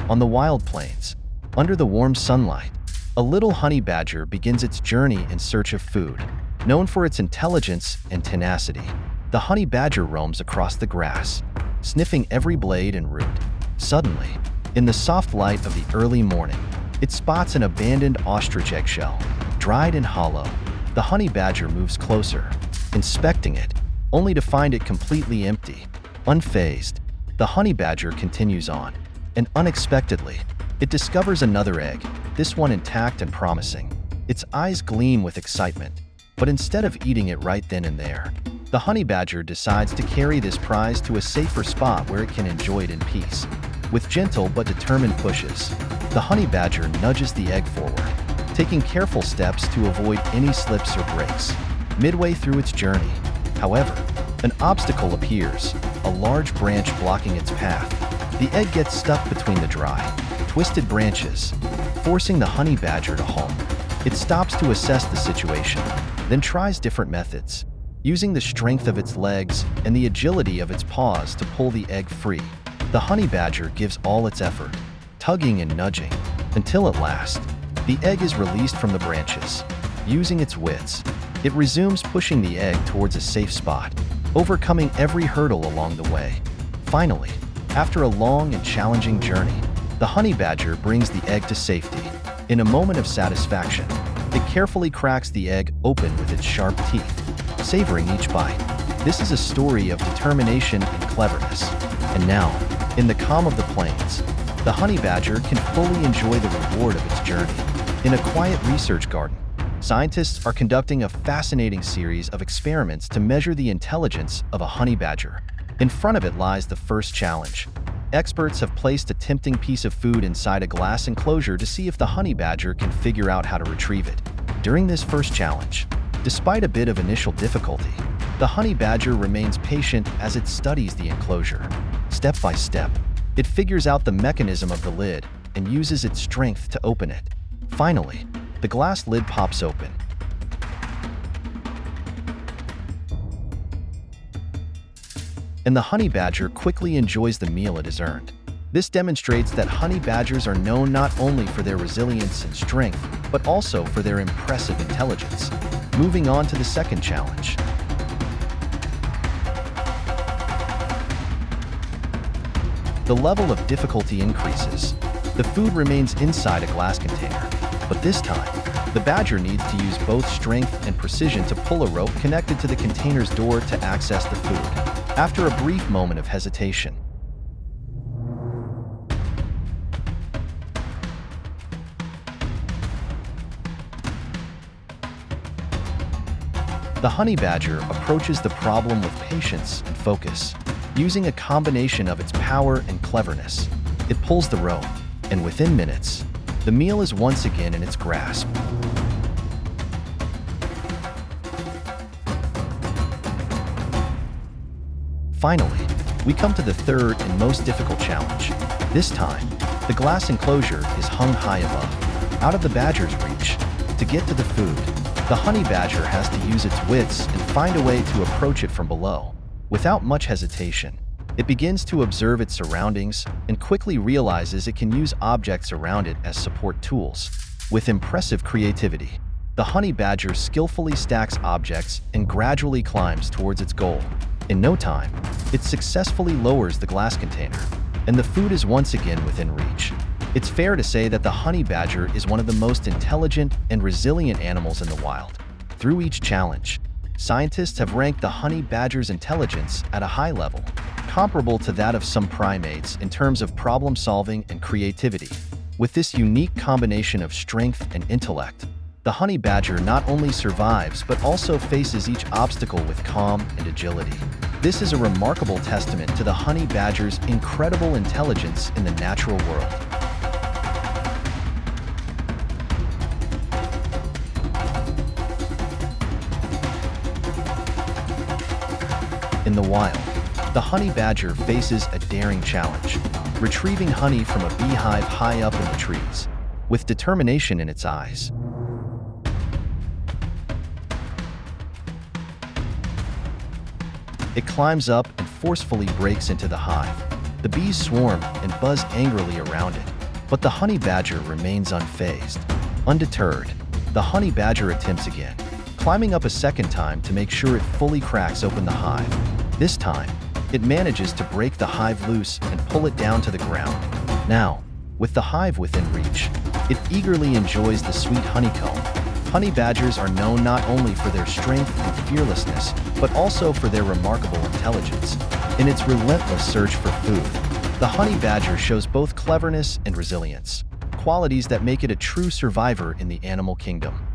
On the wild plains, under the warm sunlight, a little honey badger begins its journey in search of food. Known for its intelligence and tenacity, the honey badger roams across the grass, sniffing every blade and root. Suddenly, in the soft light of the early morning, it spots an abandoned ostrich eggshell, dried and hollow. The honey badger moves closer, inspecting it, only to find it completely empty. Unfazed, the honey badger continues on, and unexpectedly, it discovers another egg, this one intact and promising. Its eyes gleam with excitement, but instead of eating it right then and there, the honey badger decides to carry this prize to a safer spot where it can enjoy it in peace. With gentle but determined pushes, the honey badger nudges the egg forward, taking careful steps to avoid any slips or breaks. Midway through its journey, however, an obstacle appears, a large branch blocking its path. The egg gets stuck between the dry, twisted branches, forcing the honey badger to halt. It stops to assess the situation, then tries different methods, using the strength of its legs and the agility of its paws to pull the egg free. The honey badger gives all its effort, tugging and nudging, until at last, the egg is released from the branches. Using its wits, it resumes pushing the egg towards a safe spot, overcoming every hurdle along the way. Finally, after a long and challenging journey, the honey badger brings the egg to safety. In a moment of satisfaction, it carefully cracks the egg open with its sharp teeth, savoring each bite. This is a story of determination and cleverness. And now, in the calm of the plains, the honey badger can fully enjoy the reward of its journey. In a quiet research garden, scientists are conducting a fascinating series of experiments to measure the intelligence of a honey badger. In front of it lies the first challenge. Experts have placed a tempting piece of food inside a glass enclosure to see if the honey badger can figure out how to retrieve it. During this first challenge, despite a bit of initial difficulty, the honey badger remains patient as it studies the enclosure. Step by step, it figures out the mechanism of the lid and uses its strength to open it. Finally, the glass lid pops open. And the honey badger quickly enjoys the meal it has earned. This demonstrates that honey badgers are known not only for their resilience and strength, but also for their impressive intelligence. Moving on to the second challenge. The level of difficulty increases. The food remains inside a glass container, but this time, the badger needs to use both strength and precision to pull a rope connected to the container's door to access the food. After a brief moment of hesitation, the honey badger approaches the problem with patience and focus. Using a combination of its power and cleverness, it pulls the rope, and within minutes, the meal is once again in its grasp. Finally, we come to the third and most difficult challenge. This time, the glass enclosure is hung high above, out of the badger's reach. To get to the food, the honey badger has to use its wits and find a way to approach it from below. Without much hesitation, it begins to observe its surroundings and quickly realizes it can use objects around it as support tools. With impressive creativity, the honey badger skillfully stacks objects and gradually climbs towards its goal. In no time, it successfully lowers the glass container, and the food is once again within reach. It's fair to say that the honey badger is one of the most intelligent and resilient animals in the wild. Through each challenge, scientists have ranked the honey badger's intelligence at a high level, comparable to that of some primates in terms of problem-solving and creativity. With this unique combination of strength and intellect, the honey badger not only survives but also faces each obstacle with calm and agility. This is a remarkable testament to the honey badger's incredible intelligence in the natural world. In the wild, the honey badger faces a daring challenge, retrieving honey from a beehive high up in the trees, with determination in its eyes. It climbs up and forcefully breaks into the hive. The bees swarm and buzz angrily around it, But the honey badger remains unfazed. Undeterred, the honey badger attempts again, climbing up a second time to make sure it fully cracks open the hive. This time, it manages to break the hive loose and pull it down to the ground. Now, with the hive within reach, it eagerly enjoys the sweet honeycomb. Honey badgers are known not only for their strength and fearlessness, but also for their remarkable intelligence. In its relentless search for food, the honey badger shows both cleverness and resilience, qualities that make it a true survivor in the animal kingdom.